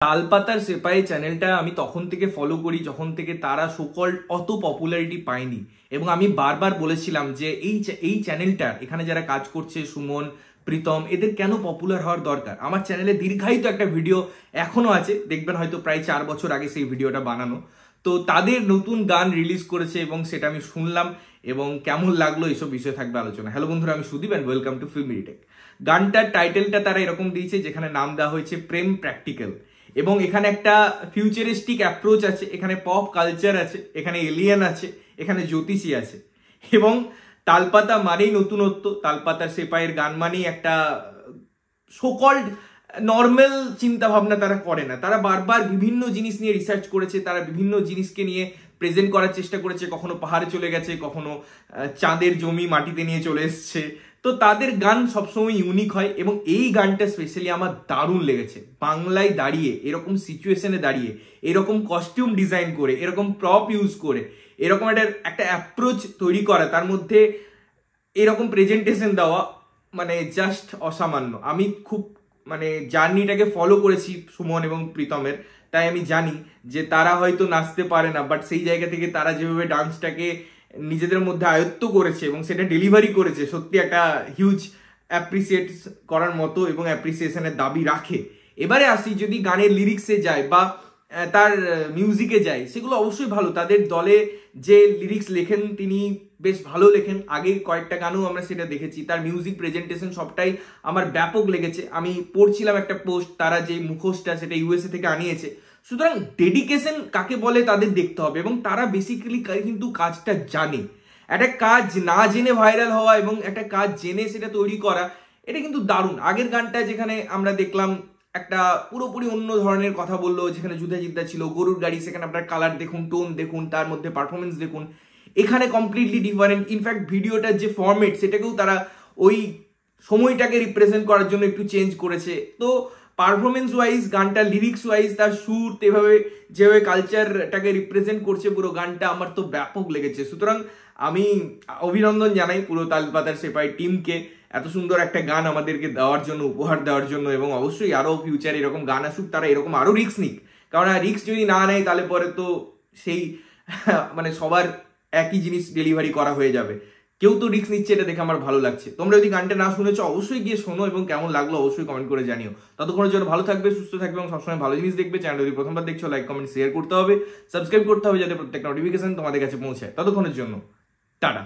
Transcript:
তালপাতার সেপাই চ্যানেলটা আমি তখন থেকে ফলো করি যখন থেকে তারা সোকল্ড অত পপুলারিটি পায়নি, এবং আমি বারবার বলেছিলাম যে এই চ্যানেলটার এখানে যারা কাজ করছে সুমন, প্রীতম, এদের কেন পপুলার হওয়ার দরকার। আমার চ্যানেলে দীর্ঘায়িত একটা ভিডিও এখনো আছে, দেখবেন হয়তো প্রায় 4 বছর আগে সেই ভিডিওটা বানানো। তো তাদের নতুন গান রিলিজ করেছে এবং সেটা আমি শুনলাম এবং কেমন লাগলো এসব বিষয়ে থাকবে আলোচনা। হ্যালো বন্ধুরা, আমি Sudeep and welcome to Filmy Tech. গানটার টাইটেলটা তারা এরকম দিয়েছে যেখানে নাম দেওয়া হয়েছে প্রেম প্র্যাকটিক্যাল, এবং এখানে একটা ফিউচারিস্টিক অ্যাপ্রোচ আছে, এখানে পপ কালচার আছে, এখানে এলিয়েন আছে, এখানে জ্যোতিষী আছে, এবং তালপাতা মানেই নতুনত্ব। তালপাতার সেপাইয়ের গান মানেই একটা সোকল্ড নর্মাল চিন্তা ভাবনা তারা করে না। তারা বারবার বিভিন্ন জিনিস নিয়ে রিসার্চ করেছে, তারা বিভিন্ন জিনিসকে নিয়ে প্রেজেন্ট করার চেষ্টা করেছে, কখনো পাহাড়ে চলে গেছে, কখনো চাঁদের জমি মাটিতে নিয়ে চলে এসছে। তো তাদের গান সবসময় ইউনিক হয়, এবং এই গানটা স্পেশালি আমার দারুণ লেগেছে। বাংলায় দাঁড়িয়ে এরকম সিচুয়েশনে দাঁড়িয়ে এরকম কস্টিউম ডিজাইন করে, এরকম প্রপ ইউজ করে, এরকম একটা অ্যাপ্রোচ তৈরি করা, তার মধ্যে এরকম প্রেজেন্টেশন দেওয়া, মানে জাস্ট অসামান্য। আমি খুব জার্নিটাকে ফলো করেছি সুমন এবং প্রীতমের, তাই আমি জানি যে তারা হয়তো নাচতে পারে না, বাট সেই জায়গা থেকে তারা যেভাবে ডান্সটাকে নিজেদের মধ্যে আয়ত্ত করেছে এবং সেটা ডেলিভারি করেছে, সত্যি একটা হিউজ অ্যাপ্রিসিয়েট করার মতো এবং অ্যাপ্রিসিয়েশনের দাবি রাখে। এবারে আসি, যদি গানের লিরিক্সে যায় বা তার মিউজিকে যায়, সেগুলো অবশ্যই ভালো। তাদের দলে যে লিরিক্স লেখেন তিনি বেশ ভালো লেখেন, আগে কয়েকটা গানও আমরা সেটা দেখেছি। তার মিউজিক প্রেজেন্টেশন সবটাই আমার ব্যাপক লেগেছে। আমি পড়ছিলাম একটা পোস্ট, তারা যে মুখোশটা সেটা ইউএসএ থেকে আনিয়েছে। সুতরাং ডেডিকেশন কাকে বলে তাদের দেখতে হবে, এবং তারা বেসিক্যালি কিন্তু কাজটা জানে। একটা কাজ না জেনে ভাইরাল হওয়া এবং একটা কাজ জেনে সেটা তৈরি করা, এটা কিন্তু দারুণ। আগের গানটা যেখানে আমরা দেখলাম একটা পুরোপুরি অন্য ধরনের কথা বললো, যেখানে যুদ্ধাজিদ্দা ছিল, গরুর গাড়ি, সেখানে আপনার কালার দেখুন, টোন দেখুন, তার মধ্যে পারফরমেন্স দেখুন, এখানে কমপ্লিটলি ডিফারেন্ট। ইনফ্যাক্ট ভিডিওটার যে ফরম্যাট সেটাকেও তারা ওই সময়টাকে রিপ্রেজেন্ট করার জন্য একটু চেঞ্জ করেছে। তো পারফরমেন্স ওয়াইজ, গানটা লিরিক্স ওয়াইজ, তার সুর, এভাবে যেভাবে কালচারটাকে রিপ্রেজেন্ট করছে পুরো গানটা, আমার তো ব্যাপক লেগেছে। সুতরাং আমি অভিনন্দন জানাই পুরো তালপাতার সেপাই টিমকে এত সুন্দর একটা গান আমাদেরকে দেওয়ার জন্য, উপহার দেওয়ার জন্য, এবং অবশ্যই আরো ফিউচারে এরকম গান আসুক, তারা এরকম আরো রিস্ক নিক। কারণ রিস্ক যদি না নেয় তাহলে পরে তো সেই সবার একই জিনিস ডেলিভারি করা হয়ে যাবে। কেউ তো রিস্ক নিচ্ছে, এটা দেখে আমার ভালো লাগছে। তোমরা যদি গানটা না শুনেছো অবশ্যই গিয়ে শোনো, এবং কেমন লাগলো অবশ্যই কমেন্ট করে জানিও। ততক্ষণের জন্য ভালো থাকবে, সুস্থ থাকবে, এবং সবসময় ভালো জিনিস দেখবে। চ্যানেল যদি প্রথমবার দেখছো, লাইক কমেন্ট শেয়ার করতে হবে, সাবস্ক্রাইব করতে হবে, যাতে প্রত্যেকটা নোটিফিকেশন তোমাদের কাছে পৌঁছায়। ততক্ষণের জন্য টাটা।